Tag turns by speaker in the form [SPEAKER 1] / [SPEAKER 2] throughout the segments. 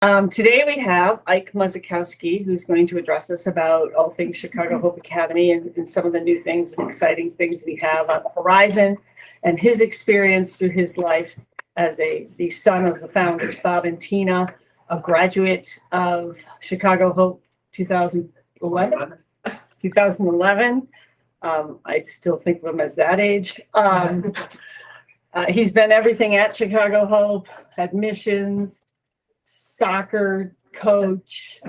[SPEAKER 1] Today we have Ike Muzikowski, who's going to address us about all things Chicago Hope Academy and some of the new things and exciting things we have on the horizon, and his experience through his life as the son of the founders, Bob and Tina, a graduate of Chicago Hope 2011. 2011. I still think of him as that age. He's been everything at Chicago Hope: admissions, soccer coach,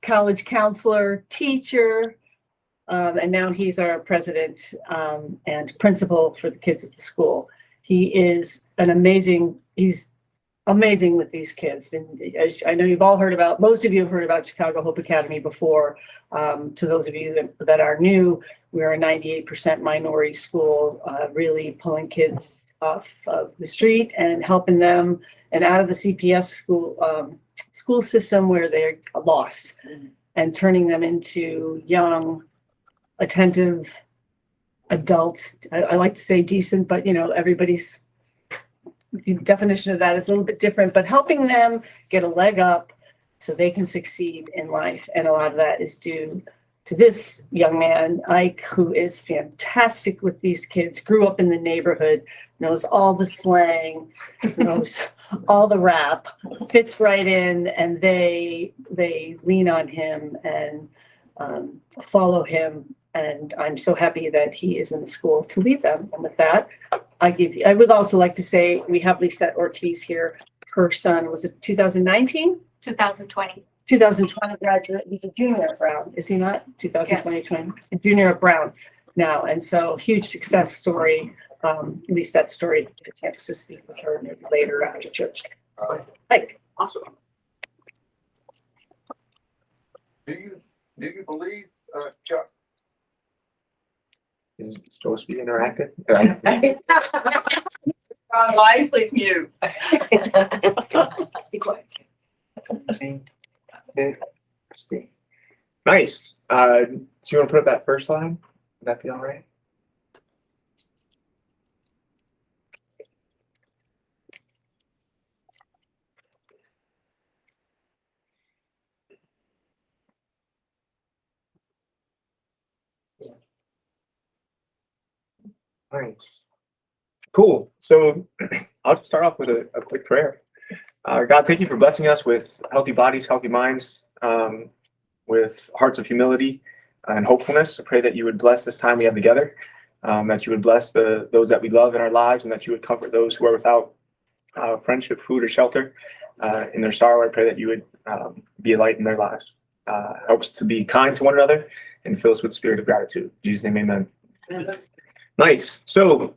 [SPEAKER 1] college counselor, teacher, and now he's our president and principal for the kids at the school. He's amazing with these kids. And as I know you've all heard about, most of you have heard about Chicago Hope Academy before. To those of you that are new, we're a 98% minority school, really pulling kids off of the street and helping them and out of the CPS school system where they're lost, and turning them into young, attentive adults. I like to say decent, but everybody's the definition of that is a little bit different, but helping them get a leg up so they can succeed in life. And a lot of that is due to this young man, Ike, who is fantastic with these kids, grew up in the neighborhood, knows all the slang, knows all the rap, fits right in, and they lean on him and follow him. And I'm so happy that he is in the school to lead them. And with that, I would also like to say we have Lisette Ortiz here. Her son was it 2019?
[SPEAKER 2] 2020.
[SPEAKER 1] 2020 graduate. He's a junior at Brown, is he not? 2020, yes. A junior at Brown now. And so huge success story. At least that story, get a chance to speak with her maybe later after church. Mike.
[SPEAKER 3] Awesome. Do you believe, Chuck?
[SPEAKER 4] Is it supposed to be interactive?
[SPEAKER 2] Online, please mute.
[SPEAKER 4] Be quiet. Nice. So you want to put up that first slide? Would that be all right? Nice. Cool. So I'll just start off with a quick prayer. God, thank you for blessing us with healthy bodies, healthy minds, with hearts of humility and hopefulness. I pray that you would bless this time we have together, that you would bless those that we love in our lives, and that you would comfort those who are without friendship, food, or shelter in their sorrow. I pray that you would be a light in their lives. Help us to be kind to one another and fill us with the spirit of gratitude. In Jesus' name, amen. Nice. So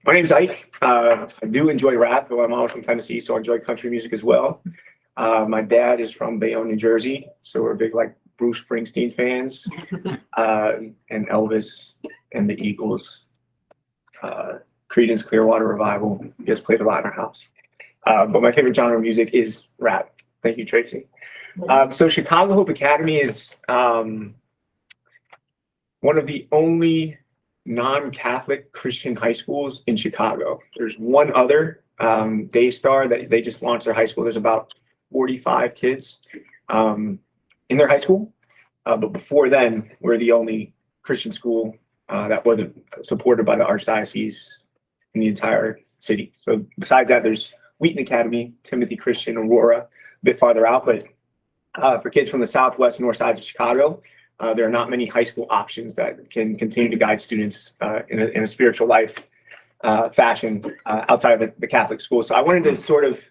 [SPEAKER 4] my name is Ike. I do enjoy rap. I'm also from Tennessee, so I enjoy country music as well. My dad is from Bayonne, New Jersey, so we're big Bruce Springsteen fans, and Elvis and the Eagles, Creedence Clearwater Revival gets played a lot in our house. But my favorite genre of music is rap. Thank you, Tracy. So Chicago Hope Academy is one of the only non-Catholic Christian high schools in Chicago. There's one other, Daystar, that they just launched their high school. There's about 45 kids in their high school. But before then, we're the only Christian school that wasn't supported by the Archdiocese in the entire city. So besides that, there's Wheaton Academy, Timothy Christian, Aurora, a bit farther out. But for kids from the southwest and north sides of Chicago, there are not many high school options that can continue to guide students in a spiritual life fashion outside of the Catholic school. So I wanted to sort of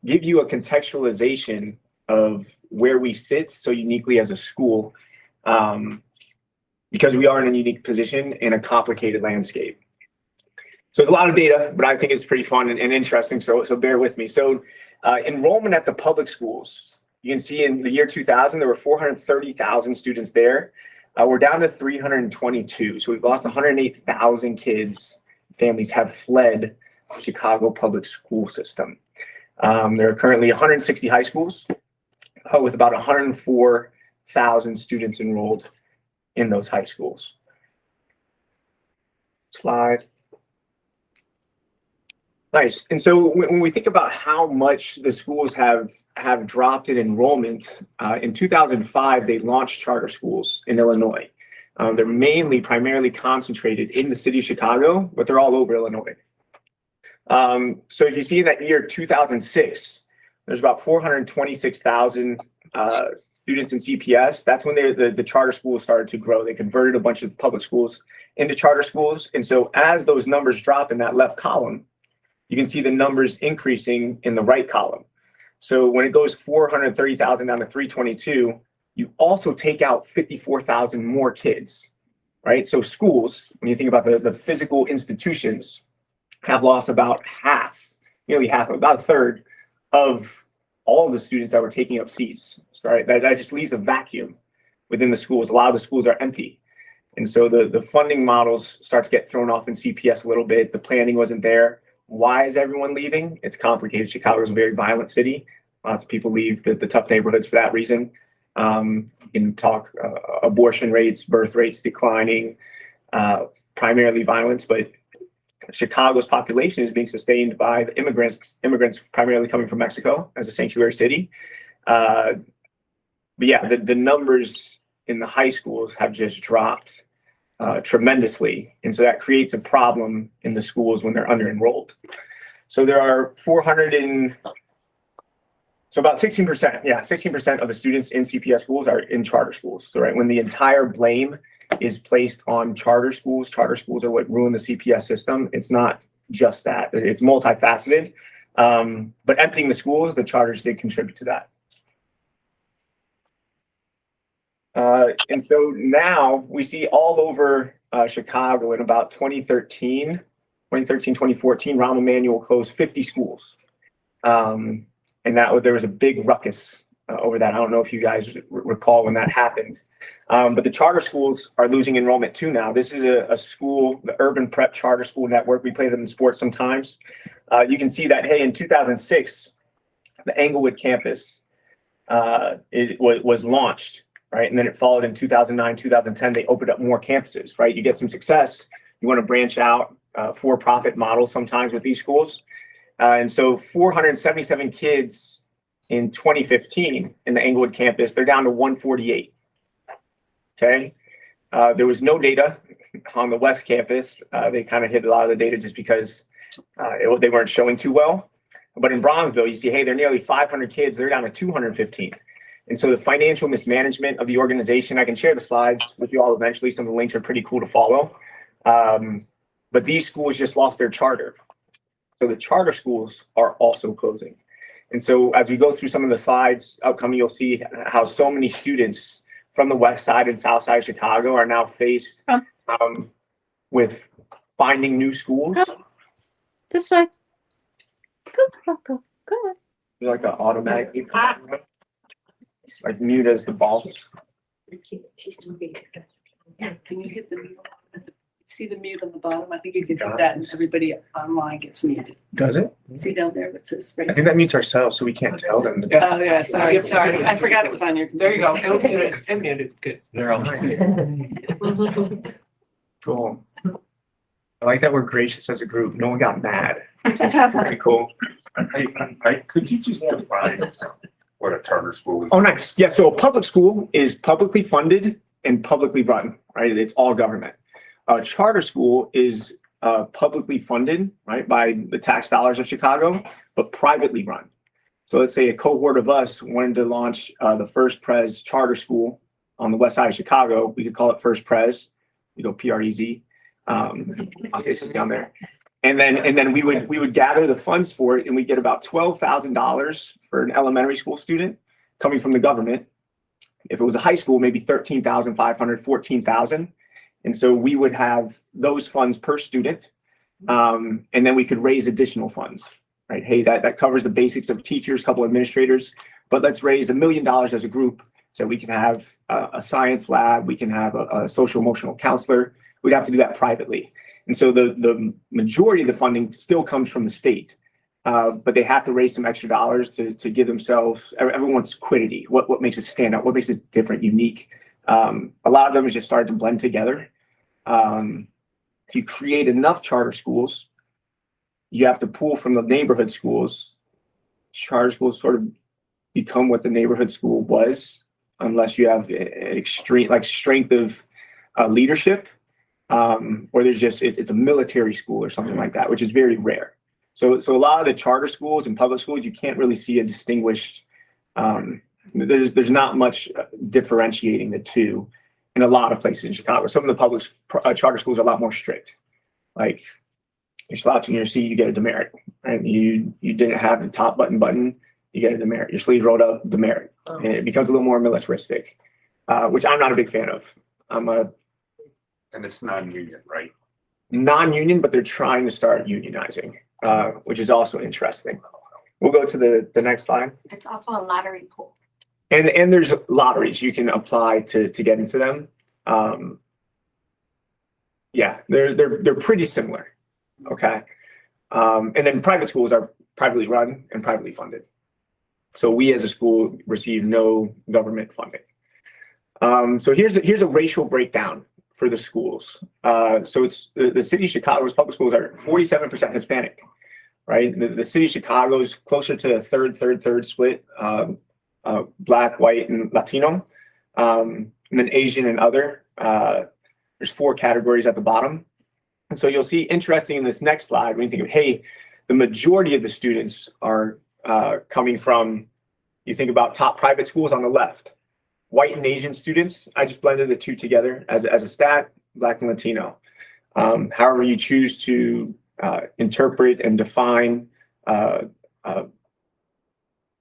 [SPEAKER 4] give you a contextualization of where we sit so uniquely as a school, because we are in a unique position in a complicated landscape. So there's a lot of data, but I think it's pretty fun and interesting. So bear with me. So enrollment at the public schools. You can see in the year 2000, there were 430,000 students there. We're down to 322. So we've lost 108,000 kids. Families have fled the Chicago public school system. There are currently 160 high schools with about 104,000 students enrolled in those high schools. Slide. Nice. And so when we think about how much the schools have dropped in enrollment, in 2005, they launched charter schools in Illinois. They're primarily concentrated in the city of Chicago, but they're all over Illinois. So if you see in that year, 2006, there's about 426,000 students in CPS. That's when the charter schools started to grow. They converted a bunch of public schools into charter schools. And so as those numbers drop in that left column, you can see the numbers increasing in the right column. So when it goes 430,000 down to 322, you also take out 54,000 more kids, right? So schools, when you think about the physical institutions, have lost about nearly half, about a third of all of the students that were taking up seats, right? That just leaves a vacuum within the schools. A lot of the schools are empty. And so the funding models start to get thrown off in CPS a little bit. The planning wasn't there. Why is everyone leaving? It's complicated. Chicago is a very violent city. Lots of people leave the tough neighborhoods for that reason. You can talk abortion rates, birth rates declining, primarily violence, but Chicago's population is being sustained by the immigrants primarily coming from Mexico as a sanctuary city. But yeah, the numbers in the high schools have just dropped tremendously. And so that creates a problem in the schools when they're under enrolled. So there are about 16%, 16% of the students in CPS schools are in charter schools. So right when the entire blame is placed on charter schools are what ruin the CPS system. It's not just that, it's multifaceted. But emptying the schools, the charters did contribute to that. And so now we see all over Chicago in about 2014, Rahm Emanuel closed 50 schools. And there was a big ruckus over that. I don't know if you guys recall when that happened. But the charter schools are losing enrollment too now. This is a school, the Urban Prep Charter School Network. We play them in sports sometimes. You can see that, hey, in 2006, the Englewood campus was launched. Right. And then it followed in 2009, 2010, they opened up more campuses, right? You get some success. You want to branch out for-profit models sometimes with these schools. And so 477 kids in 2015 in the Englewood campus, they're down to 148. Okay. There was no data on the West campus. They kind of hid a lot of the data just because they weren't showing too well. But in Bronzeville, you see, hey, they're nearly 500 kids. They're down to 215. And so the financial mismanagement of the organization, I can share the slides with you all eventually. Some of the links are pretty cool to follow. But these schools just lost their charter. So the charter schools are also closing. And so as we go through some of the slides upcoming, you'll see how so many students from the west side and south side of Chicago are now faced with finding new schools.
[SPEAKER 5] This way. Go.
[SPEAKER 4] Like an automatic. Like mute as the balls.
[SPEAKER 1] She's doing it. Yeah, can you hit the mute? See the mute on the bottom? I think you can hit that and everybody online gets muted.
[SPEAKER 4] Does it?
[SPEAKER 1] See down there, it says.
[SPEAKER 4] I think that mutes ourselves, so we can't tell them.
[SPEAKER 1] Oh, yeah, sorry. I forgot it was on your.
[SPEAKER 2] There you go. It'll mute it. Good.
[SPEAKER 6] They're all.
[SPEAKER 4] Cool. I like that we're gracious as a group. No one got mad. Pretty cool.
[SPEAKER 6] Could you just define what a charter school is?
[SPEAKER 4] Oh, nice. Yeah. So a public school is publicly funded and publicly run, right? It's all government. A charter school is publicly funded, right, by the tax dollars of Chicago, but privately run. So let's say a cohort of us wanted to launch the First Pres charter school on the west side of Chicago. We could call it First Pres. We go PREZ. Obviously down there. And then we would gather the funds for it, and we get about $12,000 for an elementary school student coming from the government. If it was a high school, maybe $13,500, $14,000. And so we would have those funds per student. And then we could raise additional funds, right? Hey, that covers the basics of teachers, a couple administrators, but let's raise $1 million as a group so we can have a science lab. We can have a social emotional counselor. We'd have to do that privately. And so the majority of the funding still comes from the state, but they have to raise some extra dollars to give themselves, everyone's quiddity. What makes it stand out? What makes it different, unique? A lot of them is just starting to blend together. If you create enough charter schools, you have to pull from the neighborhood schools. Charter schools sort of become what the neighborhood school was, unless you have an extreme like strength of leadership, or there's just it's a military school or something like that, which is very rare. So a lot of the charter schools and public schools, you can't really see a distinguished. There's not much differentiating the two in a lot of places in Chicago. Some of the public charter schools are a lot more strict. Like you're slouching in your seat, you get a demerit, right? You didn't have the top button, you get a demerit. Your sleeve rolled up, demerit, and it becomes a little more militaristic, which I'm not a big fan of.
[SPEAKER 6] And it's non-union, right?
[SPEAKER 4] Non-union, but they're trying to start unionizing, which is also interesting. We'll go to the next slide.
[SPEAKER 7] It's also a lottery pool.
[SPEAKER 4] And there's lotteries you can apply to get into them. Yeah, they're pretty similar. Okay. And then private schools are privately run and privately funded. So we as a school receive no government funding. So here's a racial breakdown for the schools. So it's the city of Chicago's public schools are 47% Hispanic, right? The city of Chicago is closer to a third split, Black, white, and Latino, and then Asian and other. There's 4 categories at the bottom. And so you'll see interesting in this next slide when you think of, hey, the majority of the students are coming from, you think about top private schools on the left. White and Asian students, I just blended the two together as a stat, Black and Latino. However you choose to interpret and define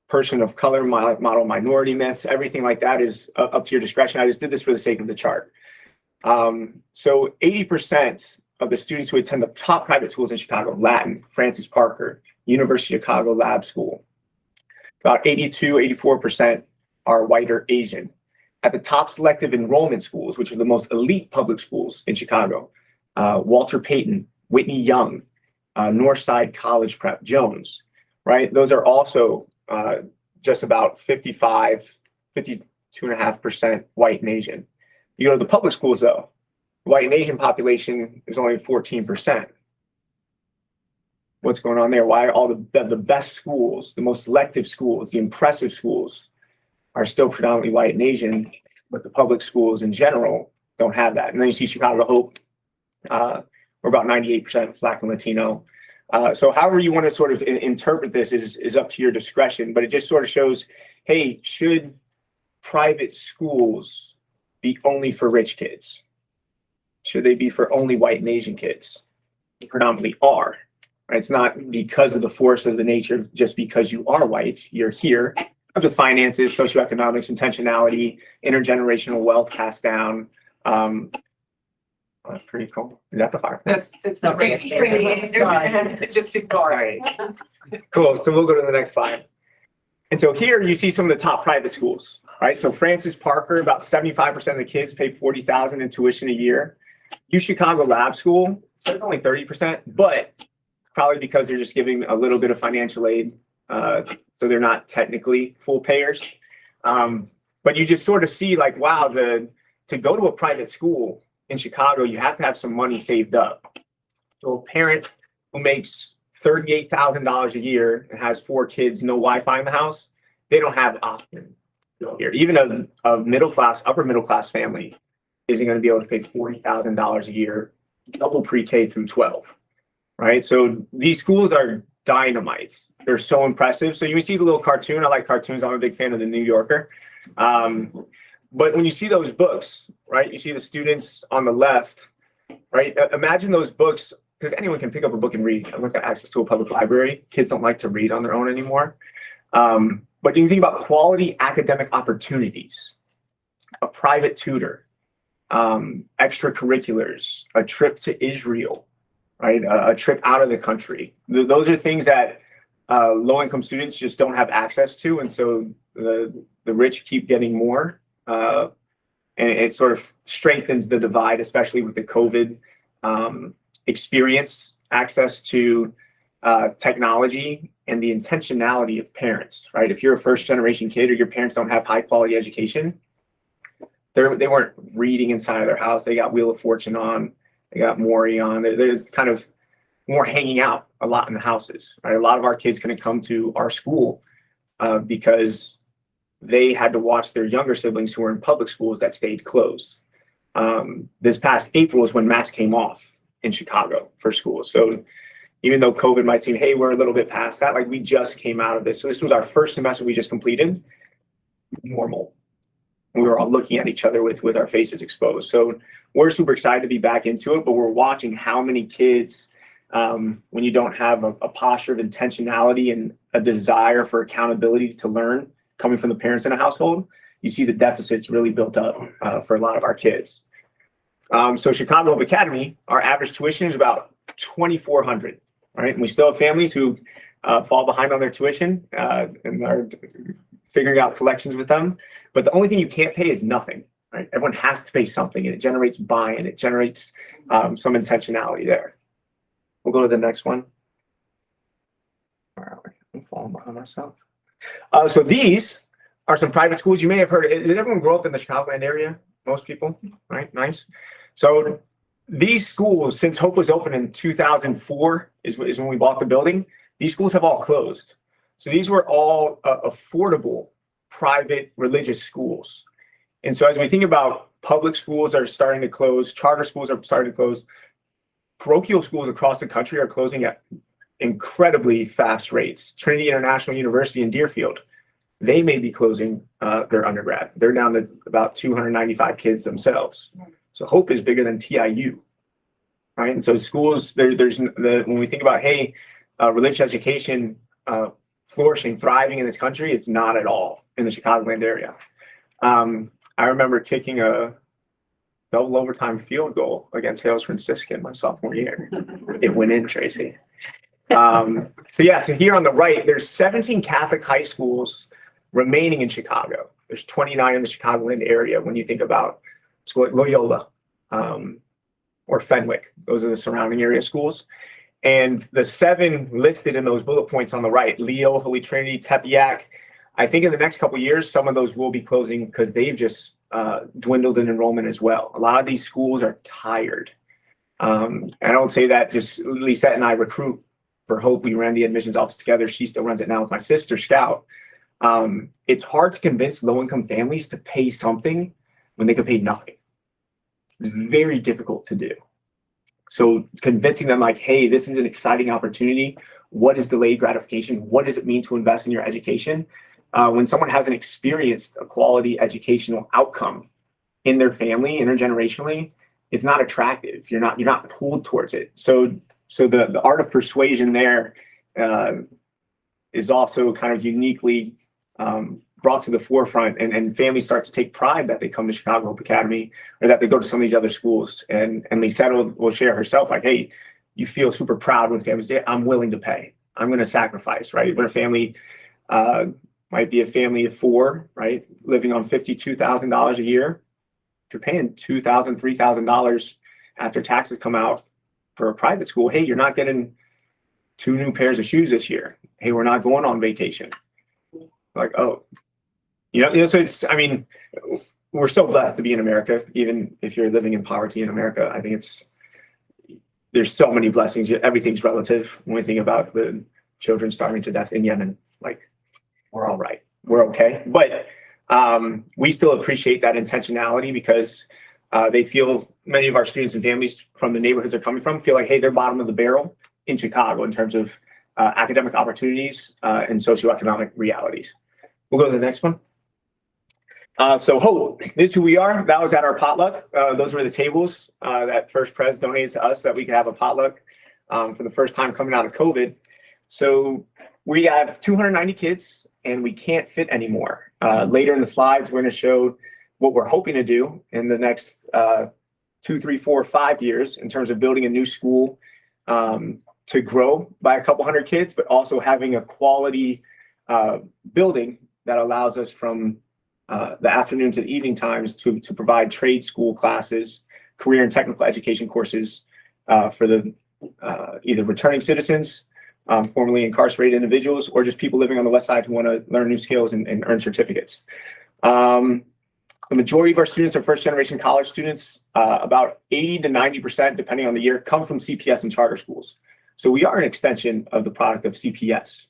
[SPEAKER 4] person of color, model minority myths, everything like that is up to your discretion. I just did this for the sake of the chart. So 80% of the students who attend the top private schools in Chicago, Latin, Francis Parker, University of Chicago Lab School, about 84% are white or Asian. At the top selective enrollment schools, which are the most elite public schools in Chicago, Walter Payton, Whitney Young, Northside College Prep, Jones, right? Those are also just about 52.5% white and Asian. You go to the public schools though, white and Asian population is only 14%. What's going on there? Why are all the best schools, the most selective schools, the impressive schools are still predominantly white and Asian, but the public schools in general don't have that? And then you see Chicago Hope, we're about 98% Black and Latino. So however you want to sort of interpret this is up to your discretion, but it just sort of shows, hey, should private schools be only for rich kids? Should they be for only white and Asian kids? They predominantly are. Right? It's not because of the force of the nature, just because you are white, you're here. Comes with finances, socioeconomics, intentionality, intergenerational wealth passed down. That's pretty cool. Is that the fire?
[SPEAKER 2] It's not right. Just ignore it.
[SPEAKER 4] Cool. So we'll go to the next slide. And so here you see some of the top private schools, right? So Francis Parker, about 75% of the kids pay $40,000 in tuition a year. U Chicago Lab School, so it's only 30%, but probably because they're just giving a little bit of financial aid. So they're not technically full payers. But you just sort of see like, wow, to go to a private school in Chicago, you have to have some money saved up. So a parent who makes $38,000 a year and has 4 kids, no Wi-Fi in the house, they don't have option here. Even a middle class, upper middle class family isn't going to be able to pay $40,000 a year, double pre-K through 12, right? So these schools are dynamite. They're so impressive. So you see the little cartoon. I like cartoons. I'm a big fan of the New Yorker. But when you see those books, right, you see the students on the left, right? Imagine those books, because anyone can pick up a book and read. Everyone's got access to a public library. Kids don't like to read on their own anymore. But you think about quality academic opportunities, a private tutor, extracurriculars, a trip to Israel, right? A trip out of the country. Those are things that low-income students just don't have access to. And so the rich keep getting more. And it sort of strengthens the divide, especially with the COVID experience, access to technology, and the intentionality of parents, right? If you're a first-generation kid or your parents don't have high-quality education, they weren't reading inside of their house. They got Wheel of Fortune on, they got Maury on. They're kind of more hanging out a lot in the houses, right? A lot of our kids couldn't come to our school because they had to watch their younger siblings who were in public schools that stayed closed. This past April is when masks came off in Chicago for schools. So even though COVID might seem, hey, we're a little bit past that, like we just came out of this. So this was our first semester we just completed. Normal. We were all looking at each other with our faces exposed. So we're super excited to be back into it, but we're watching how many kids, when you don't have a posture of intentionality and a desire for accountability to learn coming from the parents in a household, you see the deficits really built up for a lot of our kids. So Chicago Hope Academy, our average tuition is about $2,400. All right, and we still have families who fall behind on their tuition and are figuring out collections with them. But the only thing you can't pay is nothing. Right, everyone has to pay something, and it generates buy-in. It generates some intentionality there. We'll go to the next one. Where are we? I'm falling behind myself. So these are some private schools you may have heard. Did everyone grow up in the Chicagoland area? Most people, right? Nice. So these schools, since Hope was open in 2004, is when we bought the building, these schools have all closed. So these were all affordable private religious schools. And so as we think about public schools are starting to close, charter schools are starting to close, parochial schools across the country are closing at incredibly fast rates. Trinity International University in Deerfield, they may be closing their undergrad. They're down to about 295 kids themselves. So Hope is bigger than TIU, right? And so schools, when we think about, hey, religious education flourishing, thriving in this country, it's not at all in the Chicagoland area. I remember kicking a double overtime field goal against Hales Franciscan my sophomore year. It went in, Tracy. So here on the right, there's 17 Catholic high schools remaining in Chicago. There's 29 in the Chicagoland area when you think about school like Loyola or Fenwick. Those are the surrounding area schools. And the 7 listed in those bullet points on the right, Leo, Holy Trinity, Tepeyac, I think in the next couple of years, some of those will be closing because they've just dwindled in enrollment as well. A lot of these schools are tired. I don't say that, just Lisette and I recruit for Hope. We ran the admissions office together. She still runs it now with my sister, Scout. It's hard to convince low-income families to pay something when they could pay nothing. It's very difficult to do. So convincing them like, hey, this is an exciting opportunity. What is delayed gratification? What does it mean to invest in your education? When someone hasn't experienced a quality educational outcome in their family, intergenerationally, it's not attractive. You're not pulled towards it. So the art of persuasion there is also kind of uniquely brought to the forefront, and families start to take pride that they come to Chicago Hope Academy or that they go to some of these other schools. And Lisette will share herself like, hey, you feel super proud when families say, I'm willing to pay. I'm going to sacrifice, right? When a family might be a family of 4, right? Living on $52,000 a year. If you're paying $2,000, $3,000 after taxes come out for a private school, hey, you're not getting 2 new pairs of shoes this year. Hey, we're not going on vacation. Like, oh, so it's, I mean, we're so blessed to be in America, even if you're living in poverty in America. I think there's so many blessings. Everything's relative when we think about the children starving to death in Yemen. Like, we're all right. We're okay. But we still appreciate that intentionality because they feel, many of our students and families from the neighborhoods they're coming from feel like, hey, they're bottom of the barrel in Chicago in terms of academic opportunities and socioeconomic realities. We'll go to the next one. So Hope, this is who we are. That was at our potluck. Those were the tables that First Pres donated to us so that we could have a potluck for the first time coming out of COVID. So we have 290 kids and we can't fit anymore. Later in the slides, we're going to show what we're hoping to do in the next 2, 3, 4, 5 years in terms of building a new school to grow by a couple hundred kids, but also having a quality building that allows us from the afternoon to the evening times to provide trade school classes, career and technical education courses for the either returning citizens, formerly incarcerated individuals, or just people living on the West Side who want to learn new skills and earn certificates. The majority of our students are first-generation college students. About 80 to 90%, depending on the year, come from CPS and charter schools. So we are an extension of the product of CPS,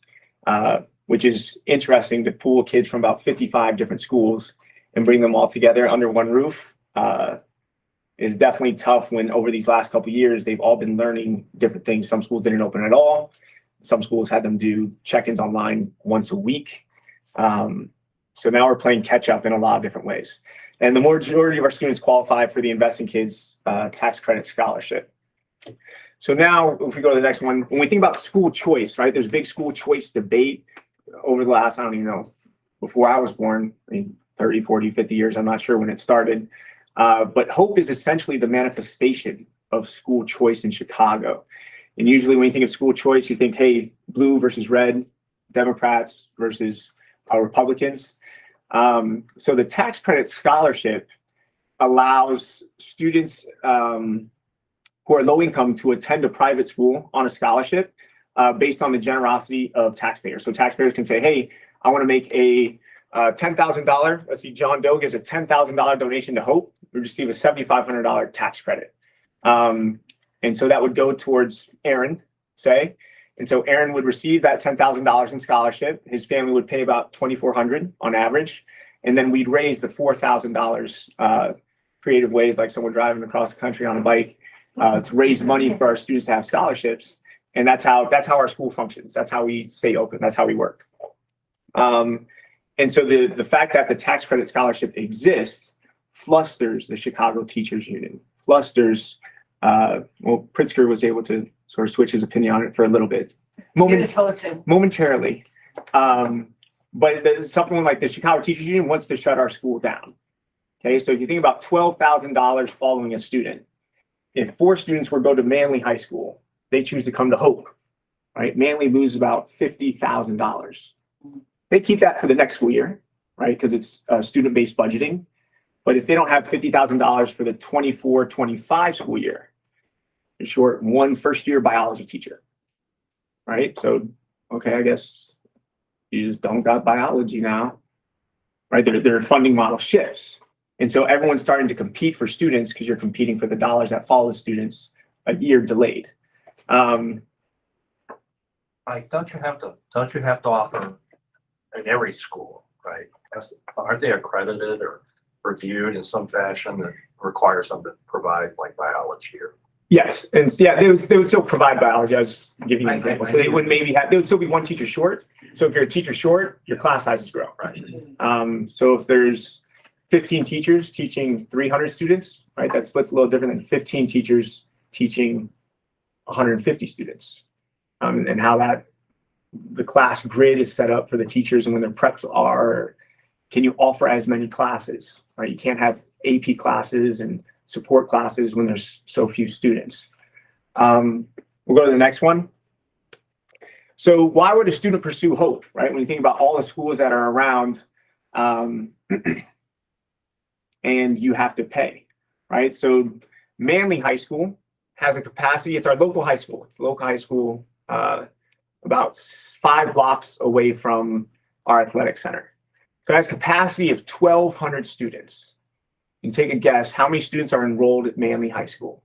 [SPEAKER 4] which is interesting to pool kids from about 55 different schools and bring them all together under one roof. Is definitely tough when over these last couple of years, they've all been learning different things. Some schools didn't open at all. Some schools had them do check-ins online once a week. So now we're playing catch up in a lot of different ways. And the majority of our students qualify for the Investing Kids tax credit scholarship. So now if we go to the next one, when we think about school choice, right, there's a big school choice debate over the last, I don't even know, before I was born, I mean, 30, 40, 50 years, I'm not sure when it started. But hope is essentially the manifestation of school choice in Chicago. And usually when you think of school choice, you think, hey, blue versus red, Democrats versus Republicans. So the tax credit scholarship allows students who are low income to attend a private school on a scholarship based on the generosity of taxpayers. So taxpayers can say, hey, I want to make a $10,000. Let's see, John Doe gives a $10,000 donation to Hope. We receive a $7,500 tax credit. And so that would go towards Aaron, say. And so Aaron would receive that $10,000 in scholarship. His family would pay about $2,400 on average. And then we'd raise the $4,000 creative ways, like someone driving across the country on a bike, to raise money for our students to have scholarships. And that's how our school functions. That's how we stay open. That's how we work. And so the fact that the tax credit scholarship exists flusters the Chicago Teachers Union, flusters, Pritzker was able to sort of switch his opinion on it for a little bit. Momentarily. But something like the Chicago Teachers Union wants to shut our school down. Okay, so if you think about $12,000 following a student, if 4 students were to go to Manly High School, they choose to come to Hope, right? Manly loses about $50,000. They keep that for the next school year, right? Because it's student-based budgeting. But if they don't have $50,000 for the 24-25 school year, you're short one first-year biology teacher, right? So, okay, I guess you just don't got biology now, right? Their funding model shifts. And so everyone's starting to compete for students because you're competing for the dollars that follow the students a year delayed.
[SPEAKER 7] Don't you have to offer in every school, right? Aren't they accredited or reviewed in some fashion that requires them to provide like biology or?
[SPEAKER 4] Yes, and yeah, they would still provide biology. I was giving you an example. So they would they would still be one teacher short. So if you're a teacher short, your class sizes grow, right? So if there's 15 teachers teaching 300 students, right? That split's a little different than 15 teachers teaching 150 students. And how the class grid is set up for the teachers and when their preps are, can you offer as many classes, right? You can't have AP classes and support classes when there's so few students. We'll go to the next one. So why would a student pursue Hope, right? When you think about all the schools that are around, and you have to pay, right? So Manly High School has a capacity. It's our local high school. It's a local high school about 5 blocks away from our athletic center. So it has capacity of 1,200 students. You can take a guess. How many students are enrolled at Manly High School?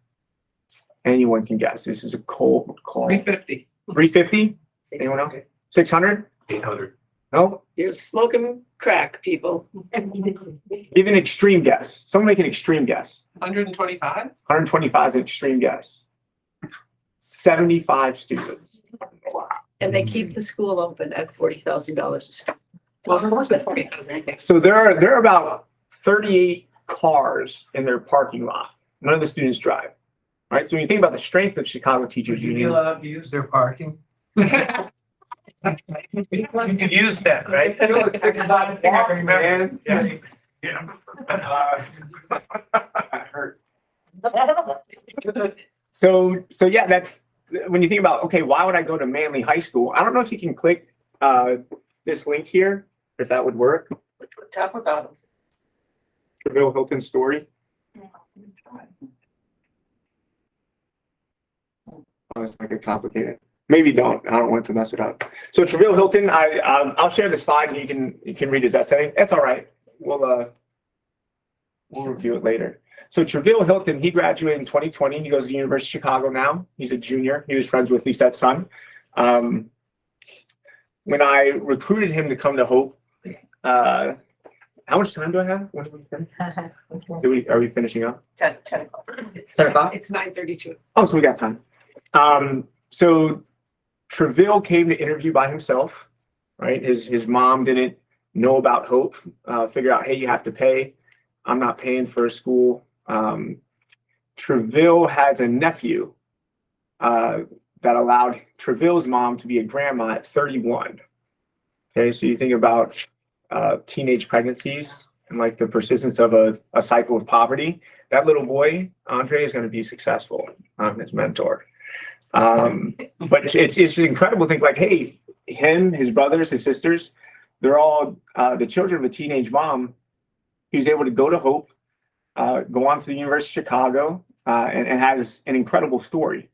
[SPEAKER 4] Anyone can guess. This is a cold call.
[SPEAKER 2] 350.
[SPEAKER 4] 350? Anyone else? 600?
[SPEAKER 7] 800.
[SPEAKER 4] No?
[SPEAKER 1] You're smoking crack, people.
[SPEAKER 4] Give an extreme guess. Someone make an extreme guess.
[SPEAKER 2] 125?
[SPEAKER 4] 125 is an extreme guess. 75 students.
[SPEAKER 8] And they keep the school open at $40,000 a student.
[SPEAKER 2] Well, there was 40,000.
[SPEAKER 4] So there are about 38 cars in their parking lot. None of the students drive. Right? So when you think about the strength of Chicago Teachers Union,
[SPEAKER 9] allowed to use their parking?
[SPEAKER 4] you can use that, right? Man. Yeah. So yeah, that's when you think about, okay, why would I go to Manly High School? I don't know if you can click this link here, if that would work.
[SPEAKER 2] Talk about them.
[SPEAKER 4] Treville Hilton's story. Oh, it's like a complicated. Maybe don't. I don't want to mess it up. So Treville Hilton, I'll share the slide and you can read his essay. That's all right. We'll review it later. So Treville Hilton, he graduated in 2020. He goes to the University of Chicago now. He's a junior. He was friends with Lisette's son. When I recruited him to come to Hope, how much time do I have? When do we finish? Are we finishing up?
[SPEAKER 2] 10 o'clock. It's
[SPEAKER 4] 10 o'clock?
[SPEAKER 2] It's 9:32.
[SPEAKER 4] Oh, so we got time. So Treville came to interview by himself, right? His mom didn't know about Hope, figure out, hey, you have to pay. I'm not paying for a school. Treville has a nephew that allowed Treville's mom to be a grandma at 31. Okay, so you think about teenage pregnancies and like the persistence of a cycle of poverty. That little boy, Andre, is going to be successful. I'm his mentor. But it's an incredible thing. Like, hey, him, his brothers, his sisters, they're all the children of a teenage mom. He was able to go to Hope, go on to the University of Chicago, and has an incredible story.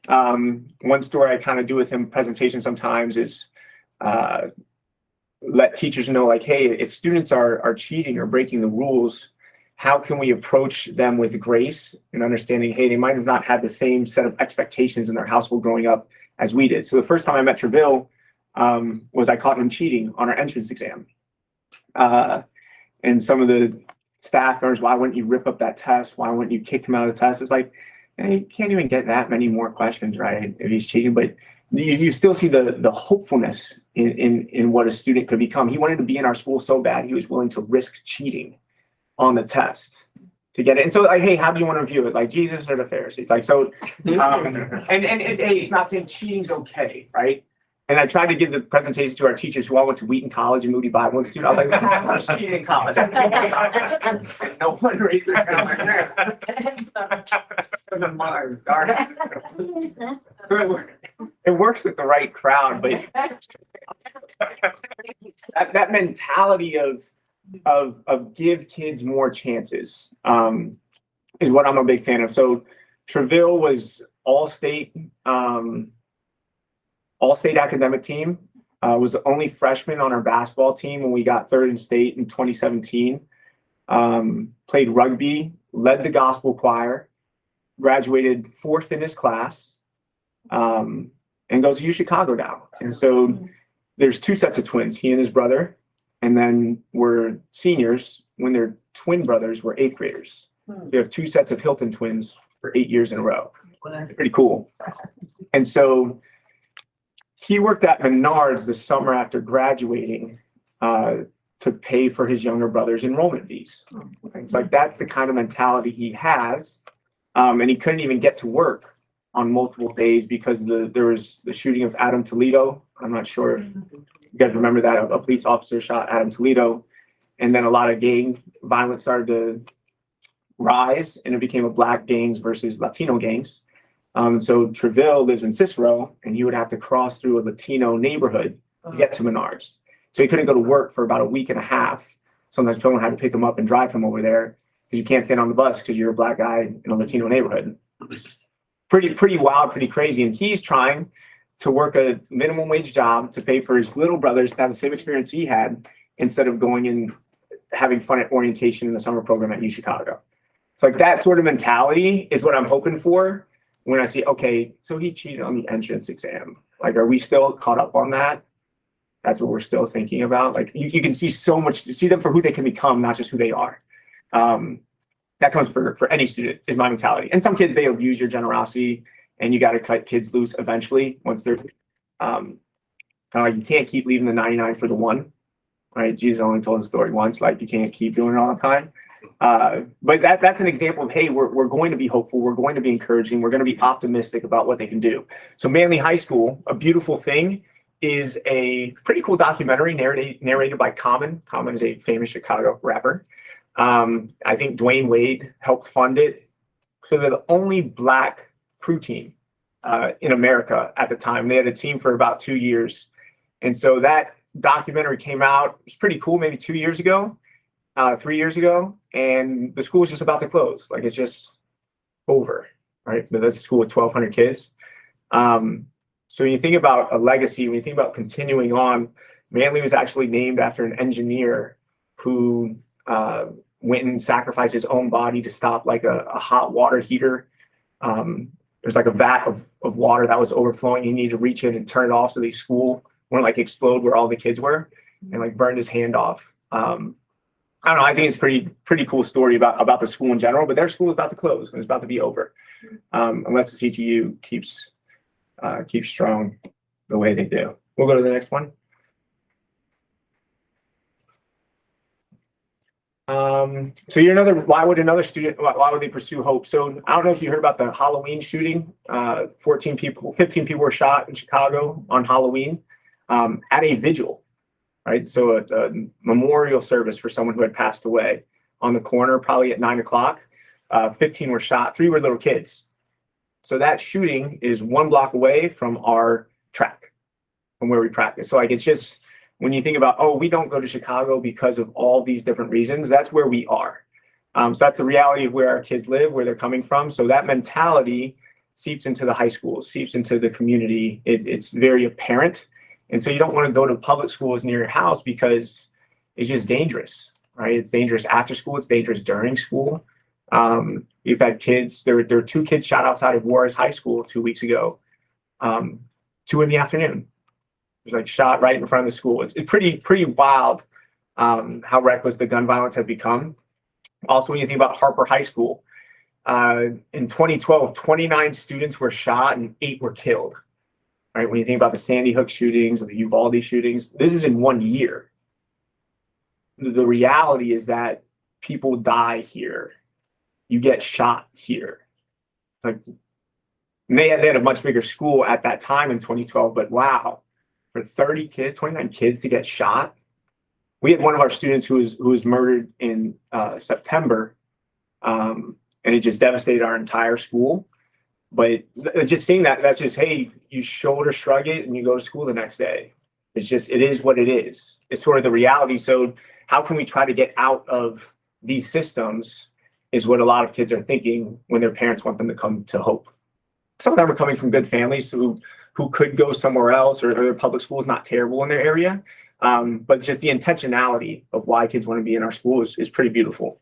[SPEAKER 4] One story I kind of do with him presentation sometimes is let teachers know, like, hey, if students are cheating or breaking the rules, how can we approach them with grace and understanding, hey, they might have not had the same set of expectations in their household growing up as we did. So the first time I met Treville was I caught him cheating on our entrance exam. And some of the staff members, why wouldn't you rip up that test? Why wouldn't you kick him out of the test? It's like, you can't even get that many more questions, right, if he's cheating. But you still see the hopefulness in what a student could become. He wanted to be in our school so bad, he was willing to risk cheating on the test to get it. And so, like, hey, how do you want to view it? Like Jesus or the Pharisees? Like, so, and hey, it's not saying cheating's okay, right? And I tried to give the presentation to our teachers who all went to Wheaton College and Moody Bible Institute. I was like, I was cheating in college. No one raised their hand. It works with the right crowd, but that mentality of give kids more chances is what I'm a big fan of. So Treville was all-state academic team, was the only freshman on our basketball team when we got third in state in 2017. Played rugby, led the gospel choir, graduated fourth in his class, and goes to U Chicago now. And so there's two sets of twins, he and his brother, and then we're seniors when their twin brothers were eighth graders. We have two sets of Hilton twins for 8 years in a row. Pretty cool. And so he worked at Menards the summer after graduating to pay for his younger brother's enrollment fees. It's like that's the kind of mentality he has. And he couldn't even get to work on multiple days because there was the shooting of Adam Toledo. I'm not sure if you guys remember that. A police officer shot Adam Toledo. And then a lot of gang violence started to rise, and it became a Black gangs versus Latino gangs. So Treville lives in Cicero, and he would have to cross through a Latino neighborhood to get to Menards. So he couldn't go to work for about a week and a half. Sometimes someone had to pick him up and drive him over there because you can't stand on the bus because you're a Black guy in a Latino neighborhood. Pretty wild, pretty crazy. And he's trying to work a minimum wage job to pay for his little brothers to have the same experience he had instead of going and having fun at orientation in the summer program at U Chicago. So like that sort of mentality is what I'm hoping for when I see, okay, so he cheated on the entrance exam. Like, are we still caught up on that? That's what we're still thinking about. Like you can see so much, see them for who they can become, not just who they are. That comes for any student is my mentality. And some kids, they abuse your generosity and you got to cut kids loose eventually once they're, you can't keep leaving the 99 for the one, right? Jesus only told the story once, like you can't keep doing it all the time. But that's an example of, hey, we're going to be hopeful. We're going to be encouraging. We're going to be optimistic about what they can do. So Manly High School, a beautiful thing, is a pretty cool documentary narrated by Common. Common is a famous Chicago rapper. I think Dwayne Wade helped fund it. So they're the only Black crew team in America at the time. They had a team for about 2 years. And so that documentary came out. It was pretty cool, maybe 2 years ago. 3 years ago, and the school is just about to close. Like it's just over, right? That's a school with 1,200 kids. So when you think about a legacy, when you think about continuing on, Manly was actually named after an engineer who went and sacrificed his own body to stop like a hot water heater. There's like a vat of water that was overflowing. He needed to reach in and turn it off so the school wouldn't like explode where all the kids were, and like burned his hand off. I don't know. I think it's pretty cool story about the school in general, but their school is about to close and it's about to be over, unless the CTU keeps strong the way they do. We'll go to the next one. So why would they pursue hope? So I don't know if you heard about the Halloween shooting. 15 people were shot in Chicago on Halloween, at a vigil, right? So a memorial service for someone who had passed away on the corner, probably at 9:00. 15 were shot, 3 were little kids. So that shooting is 1 block away from our track, from where we practice. So like, it's just, when you think about, oh, we don't go to Chicago because of all these different reasons, that's where we are. So that's the reality of where our kids live, where they're coming from. So that mentality seeps into the high schools, seeps into the community. It's very apparent. And so you don't want to go to public schools near your house because it's just dangerous, right? It's dangerous after school. It's dangerous during school. We've had kids, there were 2 kids shot outside of Juarez High School 2 weeks ago, 2 in the afternoon. Like shot right in front of the school. It's pretty wild how reckless the gun violence has become. Also, when you think about Harper High School, in 2012, 29 students were shot and 8 were killed. Right? When you think about the Sandy Hook shootings or the Uvalde shootings, this is in 1 year. The reality is that people die here. You get shot here. Like they had a much bigger school at that time in 2012, but wow. For 29 kids to get shot. We had one of our students who was murdered in September, and it just devastated our entire school. But just seeing that's just, hey, you shoulder shrug it and you go to school the next day. It is what it is. It's sort of the reality. So how can we try to get out of these systems is what a lot of kids are thinking when their parents want them to come to Hope. Some of them are coming from good families who could go somewhere else, or their public school is not terrible in their area. But just the intentionality of why kids want to be in our school is pretty beautiful.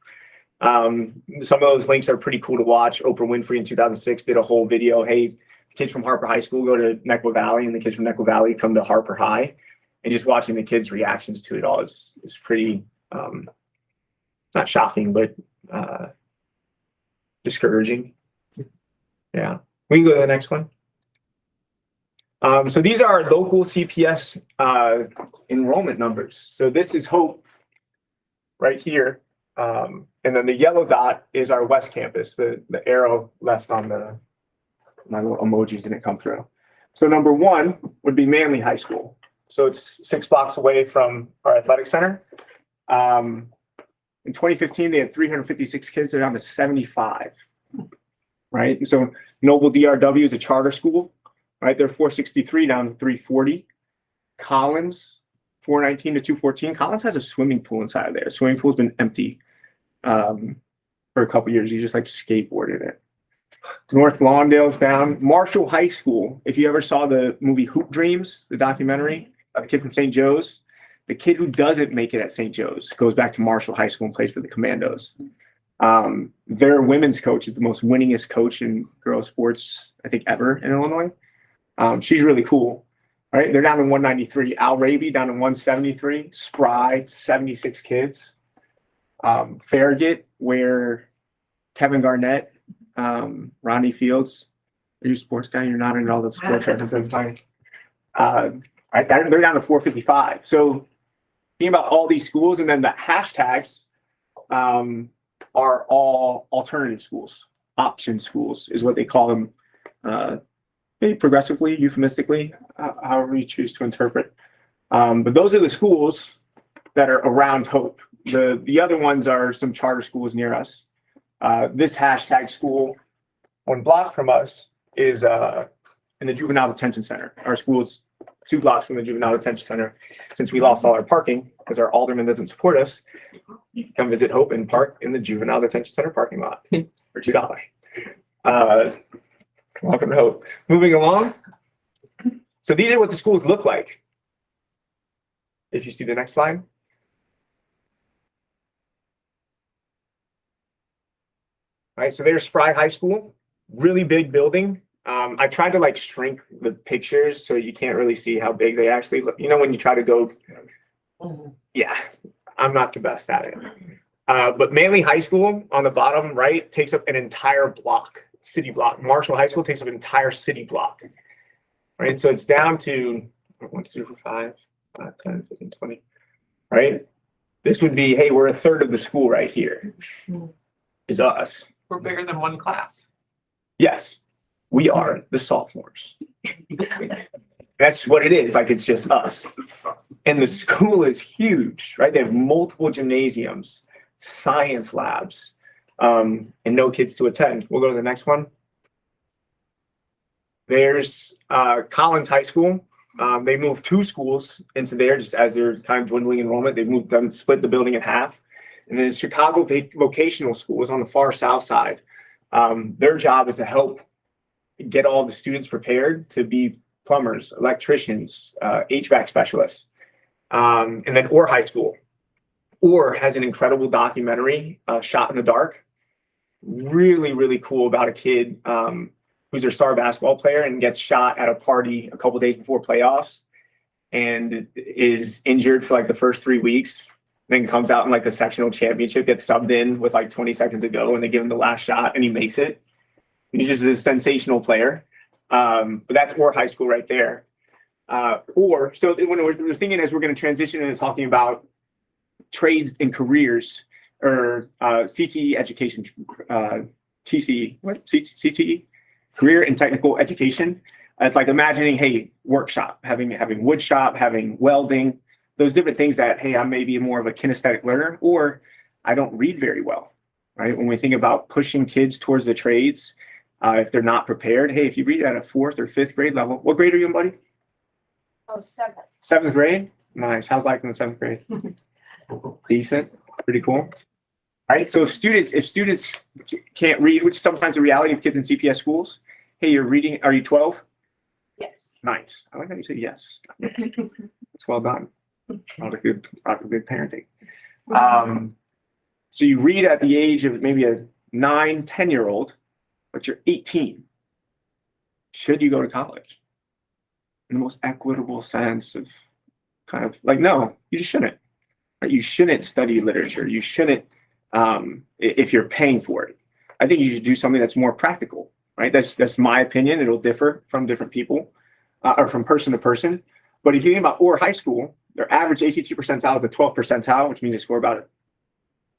[SPEAKER 4] Some of those links are pretty cool to watch. Oprah Winfrey in 2006 did a whole video. Hey, kids from Harper High School go to Nequa Valley, and the kids from Nequa Valley come to Harper High. And just watching the kids' reactions to it all is pretty, not shocking, but discouraging. Yeah. We can go to the next one. So these are our local CPS enrollment numbers. So this is Hope right here. And then the yellow dot is our West Campus. The arrow left on my little emojis didn't come through. So number 1 would be Manly High School. So it's 6 blocks away from our athletic center. In 2015, they had 356 kids. They're down to 75. Right. So Noble DRW is a charter school, right? They're 463 down to 340. Collins, 419 to 214. Collins has a swimming pool inside of there. Swimming pool's been empty for a couple years. You just like skateboarded it. North Lawndale's down. Marshall High School. If you ever saw the movie Hoop Dreams, the documentary, a kid from St. Joe's, the kid who doesn't make it at St. Joe's goes back to Marshall High School and plays for the Commandos. Their women's coach is the most winningest coach in girls sports, I think, ever in Illinois. She's really cool, right? They're down to 193. Al Raby down to 173. Spry, 76 kids. Farragut, where Kevin Garnett, Ronnie Fields. Are you a sports guy? You're not into all the sports references. Fine. Right, they're down to 455. So thinking about all these schools, and then the hashtags are all alternative schools, option schools is what they call them, maybe progressively, euphemistically, however you choose to interpret. But those are the schools that are around Hope. The other ones are some charter schools near us. This hashtag school, 1 block from us, is in the Juvenile Detention Center. Our school's 2 blocks from the Juvenile Detention Center. Since we lost all our parking because our alderman doesn't support us, you can come visit Hope and park in the Juvenile Detention Center parking lot for $2. Welcome to Hope. Moving along. So these are what the schools look like. If you see the next slide. right? So there's Spry High School, really big building. I tried to like shrink the pictures so you can't really see how big they actually look. You know, when you try to go, yeah, I'm not the best at it. But Manley High School on the bottom right takes up an entire block, city block. Marshall High School takes up an entire city block, right? So it's down to 1, 2, 3, 4, 5, 10, 15, 20, right? This would be, hey, we're a third of the school right here is us.
[SPEAKER 2] We're bigger than one class.
[SPEAKER 4] Yes, we are the sophomores. That's what it is. Like, it's just us. And the school is huge, right? They have multiple gymnasiums, science labs, and no kids to attend. We'll go to the next one. There's Collins High School. They moved 2 schools into there just as they're kind of dwindling enrollment. They moved them, split the building in half. And then Chicago Vocational School is on the far south side. Their job is to help get all the students prepared to be plumbers, electricians, HVAC specialists. And then Orr High School. Orr has an incredible documentary, Shot in the Dark. Really, really cool about a kid who's their star basketball player and gets shot at a party a couple days before playoffs and is injured for like the first 3 weeks. Then comes out in like the sectional championship, gets subbed in with like 20 seconds to go, and they give him the last shot and he makes it. He's just a sensational player. But that's Orr High School right there. So when we're thinking as we're going to transition into talking about trades and careers or CTE education, CTE, career and technical education. It's like imagining, hey, workshop, having wood shop, having welding, those different things that, hey, I'm maybe more of a kinesthetic learner, or I don't read very well, right? When we think about pushing kids towards the trades, if they're not prepared, hey, if you read at a 4th or 5th grade level, what grade are you in, buddy?
[SPEAKER 8] Oh, 7th.
[SPEAKER 4] 7th grade? Nice. How's life in the 7th grade? Decent. Pretty cool. All right. So if students can't read, which is sometimes the reality of kids in CPS schools, hey, you're reading, are you 12?
[SPEAKER 8] Yes.
[SPEAKER 4] Nice. I like how you say yes. It's well done. Not a good parenting. So you read at the age of maybe a 9, 10-year-old, but you're 18. Should you go to college? In the most equitable sense of kind of like, no, you just shouldn't. Right? You shouldn't study literature. You shouldn't, if you're paying for it. I think you should do something that's more practical, right? That's my opinion. It'll differ from different people or from person to person. But if you think about Orr High School, their average ACT percentile is the 12th percentile, which means they score about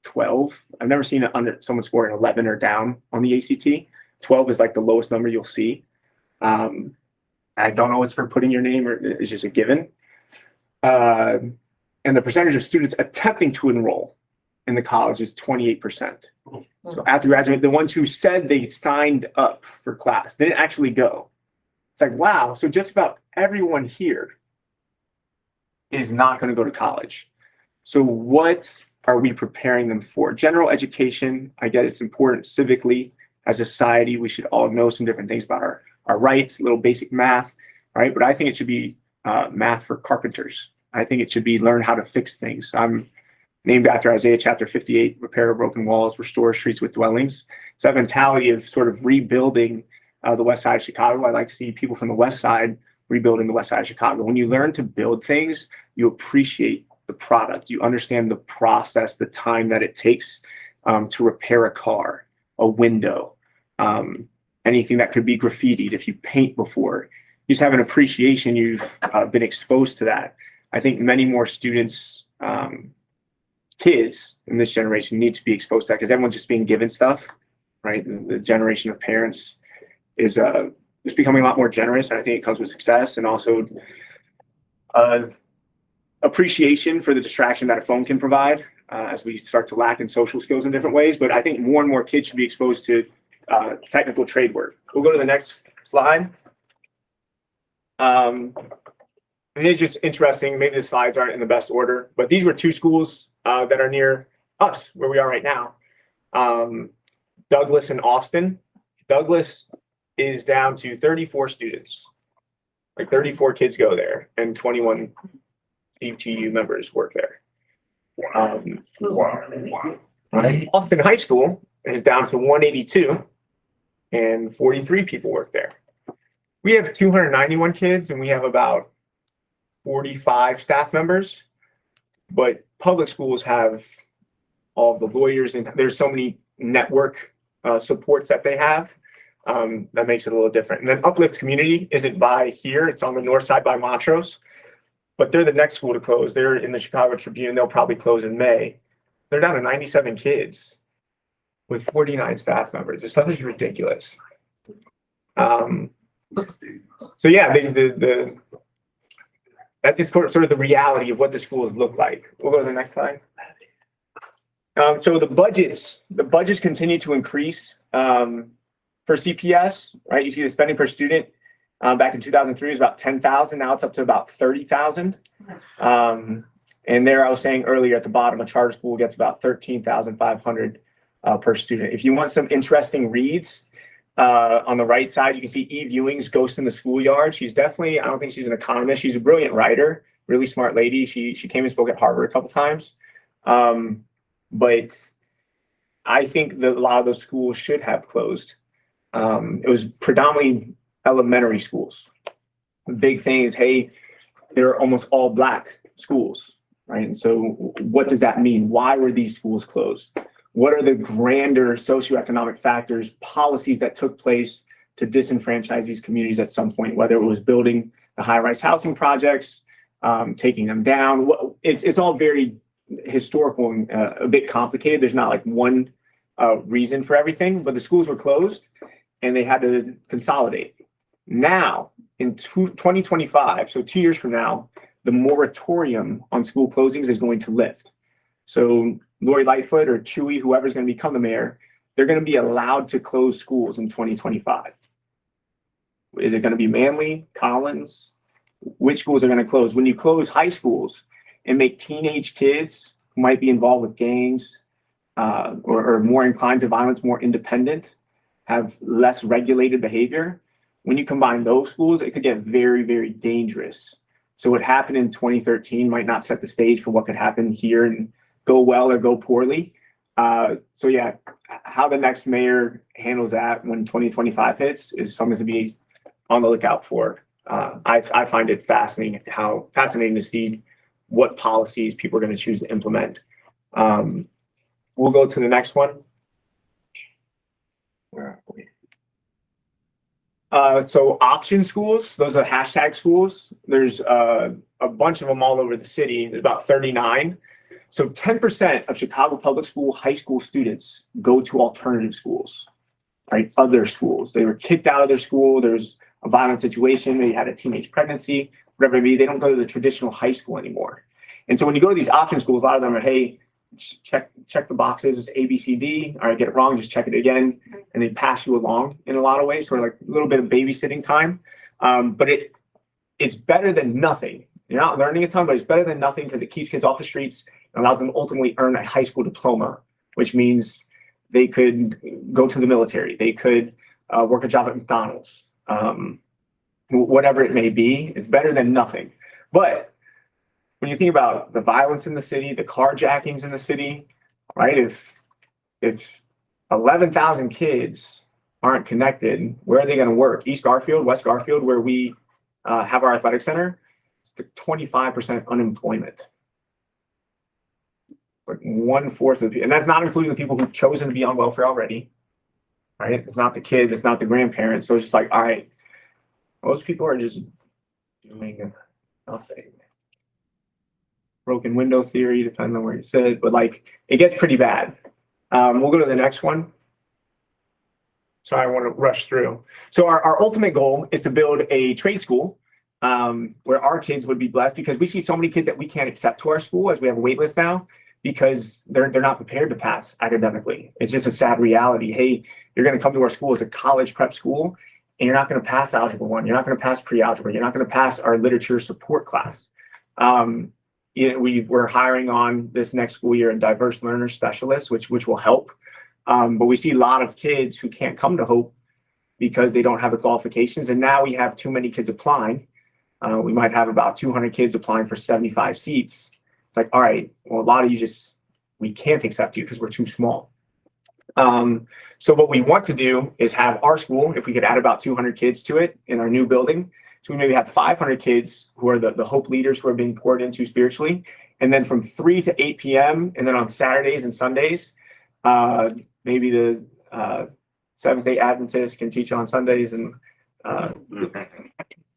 [SPEAKER 4] 12. I've never seen someone score an 11 or down on the ACT. 12 is like the lowest number you'll see. I don't know what's for putting your name, or it's just a given. And the percentage of students attempting to enroll in the college is 28%. So after graduate, the ones who said they signed up for class, they didn't actually go. It's like, wow. So just about everyone here is not going to go to college. So what are we preparing them for? General education, I get it's important civically. As a society, we should all know some different things about our rights, a little basic math, right? But I think it should be math for carpenters. I think it should be learn how to fix things. I'm named after Isaiah chapter 58, repair broken walls, restore streets with dwellings. So that mentality of sort of rebuilding the west side of Chicago. I like to see people from the west side rebuilding the west side of Chicago. When you learn to build things, you appreciate the product. You understand the process, the time that it takes to repair a car, a window, anything that could be graffitied. If you paint before, you just have an appreciation. You've been exposed to that. I think many more students, kids in this generation need to be exposed to that because everyone's just being given stuff, right? The generation of parents is just becoming a lot more generous. And I think it comes with success and also appreciation for the distraction that a phone can provide as we start to lack in social skills in different ways. But I think more and more kids should be exposed to technical trade work. We'll go to the next slide. And it's just interesting. Maybe the slides aren't in the best order, but these were 2 schools that are near us, where we are right now. Douglas and Austin. Douglas is down to 34 students. Like 34 kids go there, and 21 ETU members work there.
[SPEAKER 6] Wow.
[SPEAKER 4] Right? Austin High School is down to 182 and 43 people work there. We have 291 kids and we have about 45 staff members, but public schools have all of the lawyers and there's so many network supports that they have. That makes it a little different. And then Uplift Community isn't by here. It's on the north side by Montrose, but they're the next school to close. They're in the Chicago Tribune. They'll probably close in May. They're down to 97 kids with 49 staff members. This stuff is ridiculous. So yeah, that's just sort of the reality of what the schools look like. We'll go to the next slide. So the budgets continue to increase for CPS, right? You see the spending per student back in 2003 was about 10,000. Now it's up to about 30,000. And there I was saying earlier at the bottom, a charter school gets about 13,500 per student. If you want some interesting reads, on the right side, you can see Eve Ewing's Ghost in the Schoolyard. She's definitely, I don't think she's an economist. She's a brilliant writer, really smart lady. She came and spoke at Harvard a couple times. But I think that a lot of those schools should have closed. It was predominantly elementary schools. The big thing is, hey, they're almost all Black schools, right? And so what does that mean? Why were these schools closed? What are the grander socioeconomic factors, policies that took place to disenfranchise these communities at some point, whether it was building the high-rise housing projects, taking them down? It's all very historical and a bit complicated. There's not like one reason for everything, but the schools were closed and they had to consolidate. Now, in 2025, so 2 years from now, the moratorium on school closings is going to lift. So Lori Lightfoot or Chewy, whoever's going to become the mayor, they're going to be allowed to close schools in 2025. Is it going to be Manly, Collins? Which schools are going to close? When you close high schools and make teenage kids who might be involved with gangs or more inclined to violence, more independent, have less regulated behavior, when you combine those schools, it could get very, very dangerous. So what happened in 2013 might not set the stage for what could happen here and go well or go poorly. So yeah, how the next mayor handles that when 2025 hits is something to be on the lookout for. I find it fascinating to see what policies people are going to choose to implement. We'll go to the next one. Where are we? So option schools, those are hashtag schools. There's a bunch of them all over the city. There's about 39. So 10% of Chicago public school high school students go to alternative schools, right? Other schools. They were kicked out of their school. There's a violent situation. They had a teenage pregnancy, whatever it may be. They don't go to the traditional high school anymore. And so when you go to these option schools, a lot of them are, hey, check the boxes, it's A, B, C, D. All right, get it wrong, just check it again. And they pass you along in a lot of ways, sort of like a little bit of babysitting time. But it's better than nothing. You're not learning a ton, but it's better than nothing because it keeps kids off the streets and allows them to ultimately earn a high school diploma, which means they could go to the military. They could work a job at McDonald's, whatever it may be. It's better than nothing. But when you think about the violence in the city, the carjackings in the city, right? If 11,000 kids aren't connected, where are they going to work? East Garfield, West Garfield, where we have our athletic center, it's 25% unemployment. Like 1/4 of the people, and that's not including the people who've chosen to be on welfare already, right? It's not the kids, it's not the grandparents. So it's just like, all right, most people are just doing nothing. Broken window theory, depending on where you sit, but like it gets pretty bad. We'll go to the next one. Sorry, I want to rush through. So our ultimate goal is to build a trade school where our kids would be blessed, because we see so many kids that we can't accept to our school as we have a wait list now because they're not prepared to pass academically. It's just a sad reality. Hey, you're going to come to our school as a college prep school and you're not going to pass Algebra 1. You're not going to pass pre-algebra. You're not going to pass our literature support class. We're hiring on this next school year a diverse learner specialist, which will help. But we see a lot of kids who can't come to Hope because they don't have the qualifications. And now we have too many kids applying. We might have about 200 kids applying for 75 seats. It's like, all right, well, a lot of you we can't accept you because we're too small. So what we want to do is have our school, if we could add about 200 kids to it in our new building. So we maybe have 500 kids who are the hope leaders who are being poured into spiritually. And then from 3 to 8 p.m. and then on Saturdays and Sundays, maybe the Seventh-day Adventists can teach on Sundays and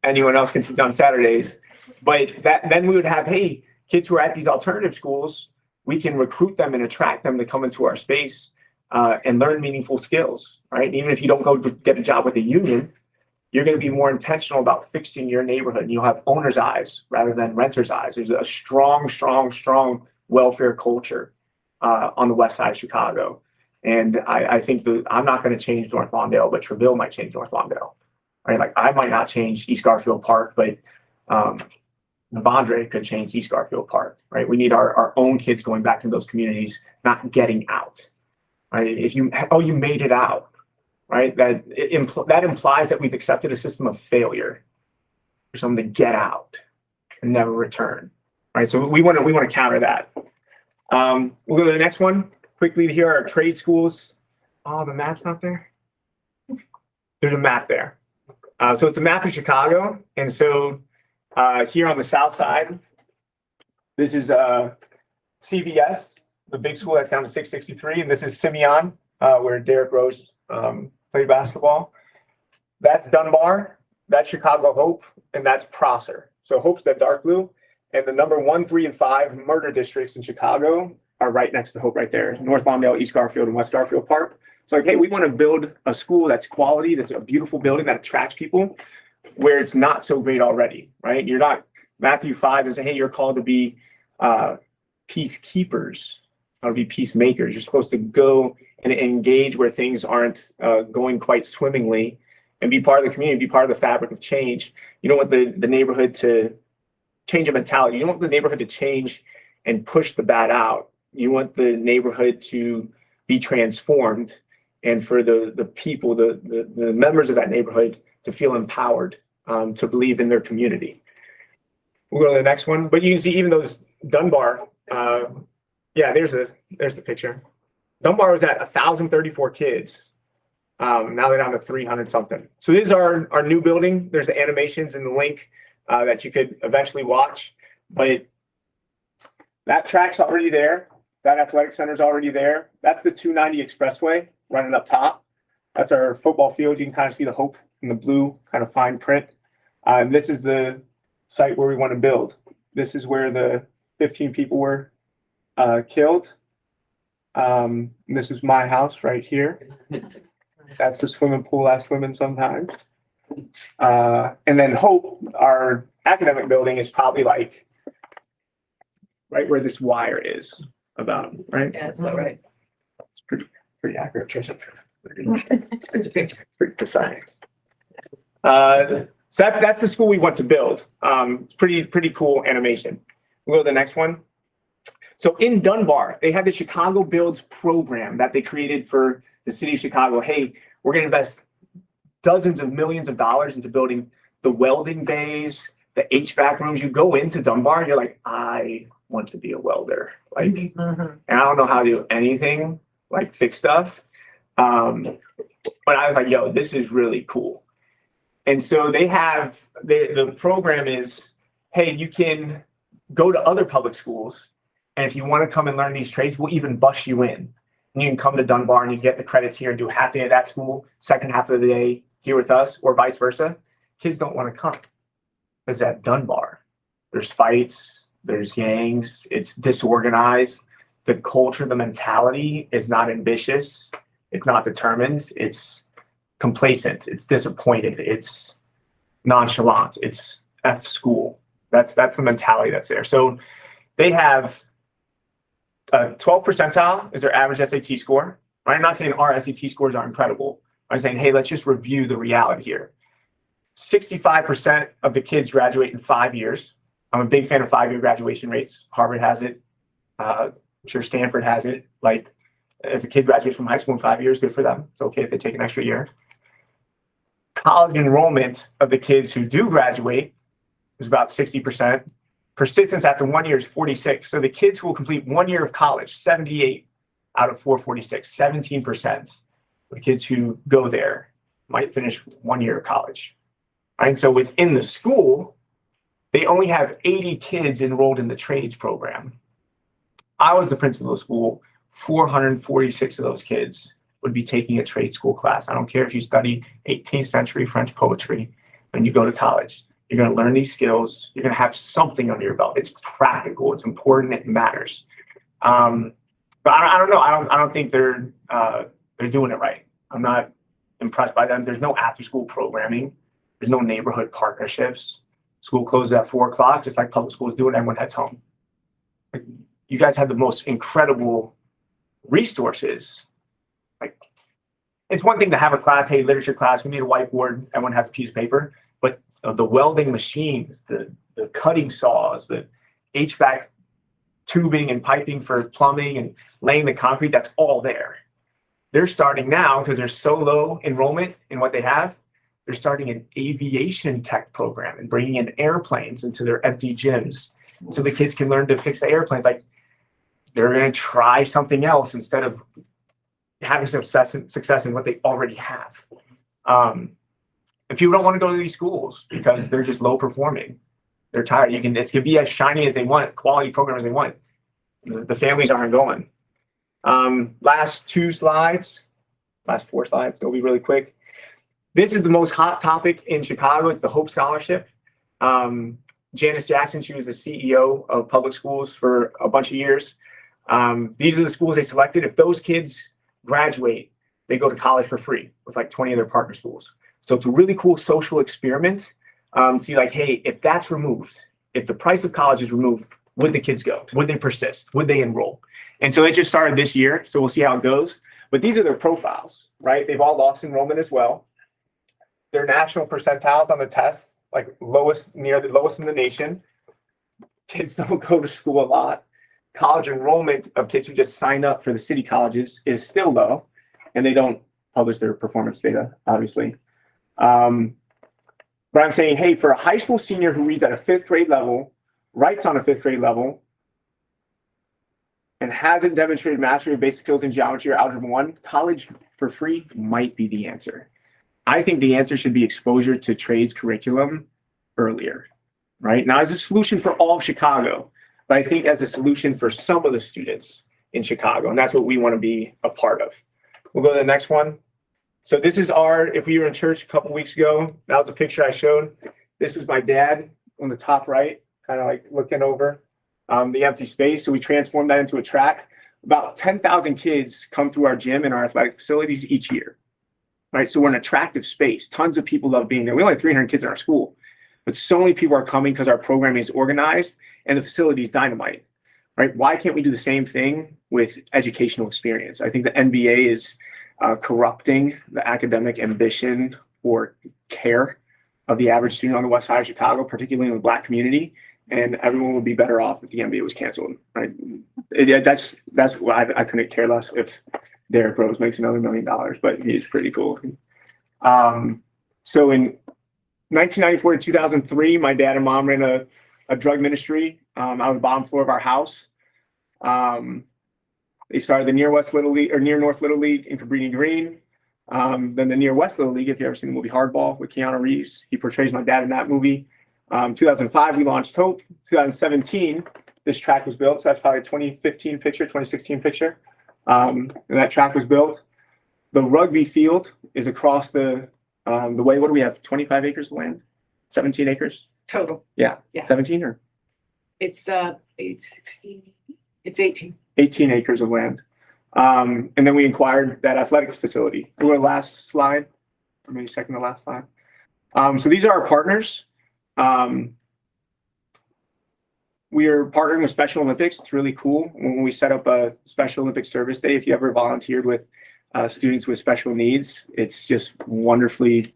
[SPEAKER 4] anyone else can teach on Saturdays. But then we would have, hey, kids who are at these alternative schools, we can recruit them and attract them to come into our space and learn meaningful skills, right? Even if you don't go to get a job with a union, you're going to be more intentional about fixing your neighborhood. And you'll have owner's eyes rather than renter's eyes. There's a strong welfare culture on the west side of Chicago. And I think I'm not going to change North Lawndale, but Treville might change North Lawndale, right? Like I might not change East Garfield Park, but Bondre could change East Garfield Park, right? We need our own kids going back into those communities, not getting out, right? If you made it out, right? That implies that we've accepted a system of failure for someone to get out and never return, right? So we want to counter that. We'll go to the next one quickly. Here are our trade schools. Oh, the map's not there. There's a map there. So it's a map of Chicago, and so here on the south side, this is CVS, the big school that's down to 663, and this is Simeon, where Derrick Rose played basketball. That's Dunbar, that's Chicago Hope, and that's Prosser. So Hope's that dark blue, and the number 1, 3, and 5 murder districts in Chicago are right next to Hope right there. North Lawndale, East Garfield, and West Garfield Park. So like, hey, we want to build a school that's quality, that's a beautiful building that attracts people, where it's not so great already, right? You're not, Matthew 5 is, hey, you're called to be peacekeepers, or to be peacemakers. You're supposed to go and engage where things aren't going quite swimmingly and be part of the community, be part of the fabric of change. You don't want the neighborhood to change a mentality. You don't want the neighborhood to change and push the bad out. You want the neighborhood to be transformed, and for the people, the members of that neighborhood to feel empowered, to believe in their community. We'll go to the next one. But you can see even those Dunbar, yeah, there's the picture. Dunbar was at 1,034 kids. Now they're down to 300 something. So this is our new building. There's the animations in the link that you could eventually watch. But that track's already there. That athletic center's already there. That's the 290 Expressway running up top. That's our football field. You can kind of see the Hope in the blue kind of fine print. And this is the site where we want to build. This is where the 15 people were killed. This is my house right here. That's the swimming pool I swim in sometimes. And then Hope, our academic building, is probably like right where this wire is about, right?
[SPEAKER 8] Yeah, that's about right.
[SPEAKER 4] It's pretty accurate, Trisha. Pretty precise. So that's the school we want to build. It's pretty cool animation. We'll go to the next one. So in Dunbar, they had the Chicago Builds program that they created for the city of Chicago. Hey, we're going to invest dozens of millions of dollars into building the welding bays, the HVAC rooms. You go into Dunbar and you're like, I want to be a welder. Like, and I don't know how to do anything, like fix stuff. But I was like, yo, this is really cool. And so they have, the program is, hey, you can go to other public schools, and if you want to come and learn these trades, we'll even bus you in. And you can come to Dunbar and you get the credits here and do half day at that school, second half of the day here with us, or vice versa. Kids don't want to come because at Dunbar, there's fights, there's gangs, it's disorganized. The culture, the mentality is not ambitious, it's not determined, it's complacent, it's disappointed, it's nonchalant, it's F school. That's the mentality that's there. So they have 12 percentile is their average SAT score. Right? I'm not saying our SAT scores are incredible. I'm saying, hey, let's just review the reality here. 65% of the kids graduate in 5 years. I'm a big fan of 5-year graduation rates. Harvard has it. I'm sure Stanford has it. Like, if a kid graduates from high school in 5 years, good for them. It's okay if they take an extra year. College enrollment of the kids who do graduate is about 60%. Persistence after 1 year is 46. So the kids who will complete 1 year of college, 78 out of 446, 17% of kids who go there might finish 1 year of college. And so within the school, they only have 80 kids enrolled in the trades program. I was the principal of the school. 446 of those kids would be taking a trade school class. I don't care if you study 18th century French poetry when you go to college. You're going to learn these skills. You're going to have something under your belt. It's practical. It's important. It matters. But I don't know. I don't think they're doing it right. I'm not impressed by them. There's no after school programming. There's no neighborhood partnerships. School closes at 4 o'clock, just like public schools do, and everyone heads home. Like, you guys have the most incredible resources. Like, it's one thing to have a class, hey, literature class, we need a whiteboard, everyone has a piece of paper, but the welding machines, the cutting saws, the HVAC tubing and piping for plumbing and laying the concrete, that's all there. They're starting now, because there's so low enrollment in what they have, they're starting an aviation tech program and bringing in airplanes into their empty gyms so the kids can learn to fix the airplanes. Like, they're going to try something else instead of having success in what they already have. And people don't want to go to these schools because they're just low performing. They're tired. It can be as shiny as they want, quality program as they want. The families aren't going. Last 4 slides, they'll be really quick. This is the most hot topic in Chicago. It's the Hope Scholarship. Janice Jackson, she was the CEO of public schools for a bunch of years. These are the schools they selected. If those kids graduate, they go to college for free with like 20 of their partner schools. So it's a really cool social experiment. See, like, hey, if that's removed, if the price of college is removed, would the kids go? Would they persist? Would they enroll? And so it just started this year. So we'll see how it goes. But these are their profiles, right? They've all lost enrollment as well. Their national percentiles on the test, like near the lowest in the nation. Kids don't go to school a lot. College enrollment of kids who just signed up for the city colleges is still low, and they don't publish their performance data, obviously. But I'm saying, hey, for a high school senior who reads at a 5th grade level, writes on a 5th grade level, and hasn't demonstrated mastery of basic skills in geometry or algebra 1, college for free might be the answer. I think the answer should be exposure to trades curriculum earlier, right? Not as a solution for all of Chicago, but I think as a solution for some of the students in Chicago. And that's what we want to be a part of. We'll go to the next one. So this is if we were in church a couple weeks ago, that was a picture I showed. This was my dad on the top right, kind of like looking over the empty space. So we transformed that into a track. About 10,000 kids come through our gym and our athletic facilities each year. Right, so we're an attractive space. Tons of people love being there. We only have 300 kids in our school, but so many people are coming because our programming is organized and the facility is dynamite. Right? Why can't we do the same thing with educational experience? I think the NBA is corrupting the academic ambition or care of the average student on the west side of Chicago, particularly in the Black community. And everyone would be better off if the NBA was canceled. Right? That's why I couldn't care less if Derrick Rose makes another $1 million, but he's pretty cool. So in 1994 to 2003, my dad and mom ran a drug ministry out of the bottom floor of our house. They started the Near North Little League in Cabrini Green. Then the Near West Little League, if you've ever seen the movie Hardball with Keanu Reeves, he portrays my dad in that movie. 2005, we launched Hope. 2017, this track was built. So that's probably a 2015 picture, 2016 picture. And that track was built. The rugby field is across the way. What do we have? 25 acres of land? 17 acres?
[SPEAKER 2] Total.
[SPEAKER 4] Yeah.
[SPEAKER 2] Yeah.
[SPEAKER 4] 17 or?
[SPEAKER 2] It's 16. It's 18.
[SPEAKER 4] 18 acres of land. And then we acquired that athletics facility. Go to the last slide. Or maybe checking the last slide. So these are our partners. We are partnering with Special Olympics. It's really cool. When we set up a Special Olympics Service Day, if you ever volunteered with students with special needs, it's just wonderfully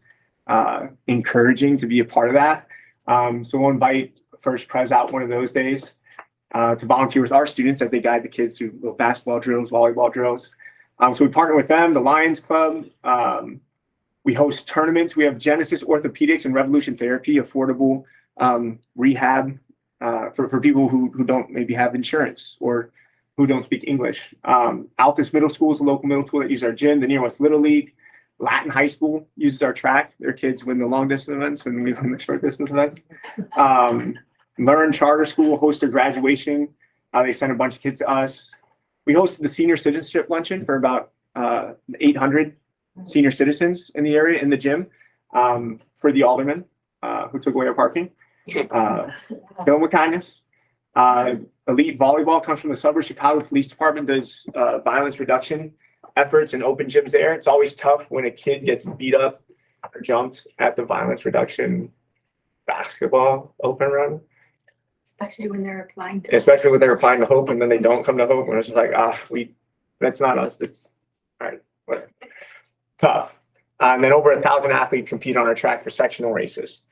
[SPEAKER 4] encouraging to be a part of that. So we'll invite First Pres out one of those days to volunteer with our students as they guide the kids through little basketball drills, volleyball drills. So we partner with them, the Lions Club. We host tournaments. We have Genesis Orthopedics and Revolution Therapy, affordable rehab for people who don't maybe have insurance or who don't speak English. Altus Middle School is a local middle school that uses our gym. The Near West Little League, Latin High School uses our track. Their kids win the long distance events and we win the short distance events. Learn Charter School hosts their graduation. They send a bunch of kids to us. We hosted the senior citizenship luncheon for about 800 senior citizens in the area in the gym for the alderman who took away our parking. Film with kindness. Elite volleyball comes from the suburbs. Chicago Police Department does violence reduction efforts and open gyms there. It's always tough when a kid gets beat up or jumped at the violence reduction basketball open run.
[SPEAKER 8] Especially when they're applying to.
[SPEAKER 4] Especially when they're applying to Hope and then they don't come to Hope and it's just like, that's not us. That's all right, whatever. Tough. And then over 1,000 athletes compete on our track for sectional races.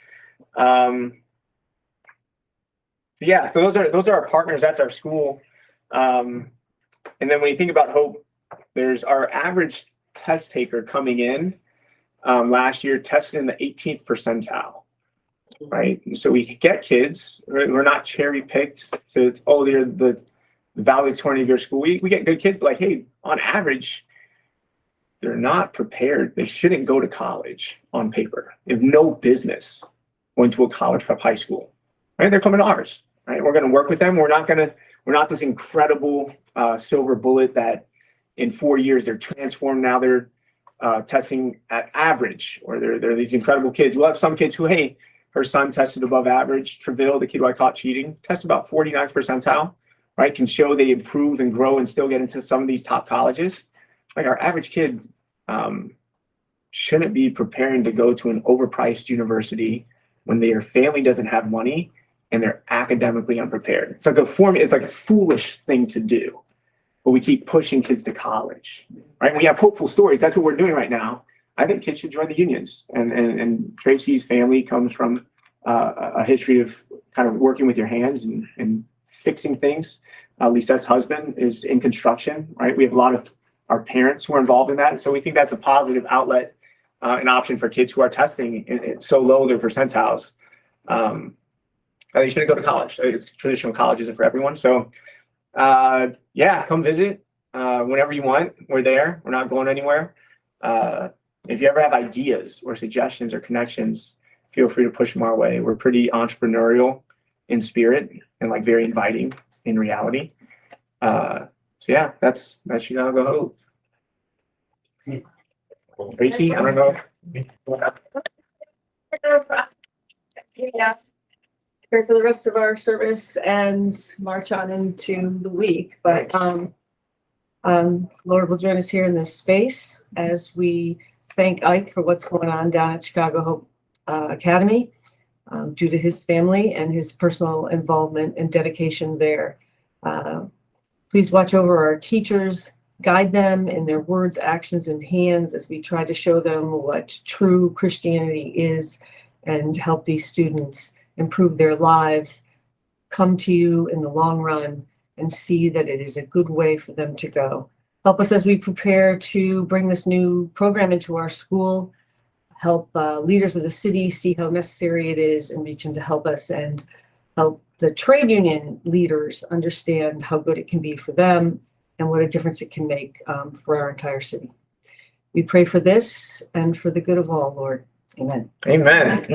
[SPEAKER 4] Yeah, so those are our partners. That's our school. And then when you think about Hope, there's our average test taker coming in last year tested in the 18th percentile, right? And so we get kids. We're not cherry picked to they're the valedictorian of your school. We get good kids, but like, hey, on average, they're not prepared. They shouldn't go to college on paper. They have no business going to a college prep high school, right? They're coming to ours, right? We're going to work with them. We're not this incredible silver bullet that in 4 years they're transformed. Now they're testing at average, or they're these incredible kids. We'll have some kids who, hey, her son tested above average. Treville, the kid who I caught cheating, tested about 49th percentile, right? Can show they improve and grow and still get into some of these top colleges. Like our average kid shouldn't be preparing to go to an overpriced university when their family doesn't have money and they're academically unprepared. It's like a foolish thing to do, but we keep pushing kids to college, right? We have hopeful stories. That's what we're doing right now. I think kids should join the unions. And Tracy's family comes from a history of kind of working with your hands and fixing things. Lisette's husband is in construction, right? We have a lot of our parents who are involved in that. And so we think that's a positive outlet, an option for kids who are testing so low their percentiles. They shouldn't go to college. Traditional college isn't for everyone. So come visit whenever you want. We're there. We're not going anywhere. If you ever have ideas or suggestions or connections, feel free to push them our way. We're pretty entrepreneurial in spirit and like very inviting in reality. That's Chicago Hope. Tracy, I don't know.
[SPEAKER 1] Yeah. Here for the rest of our service and march on into the week, but Lord will join us here in this space as we thank Ike for what's going on down at Chicago Hope Academy due to his family and his personal involvement and dedication there. Please watch over our teachers, guide them in their words, actions, and hands as we try to show them what true Christianity is and help these students improve their lives, come to you in the long run, and see that it is a good way for them to go. Help us as we prepare to bring this new program into our school. Help leaders of the city see how necessary it is and reach in to help us, and help the trade union leaders understand how good it can be for them and what a difference it can make for our entire city. We pray for this and for the good of all, Lord. Amen.
[SPEAKER 4] Amen.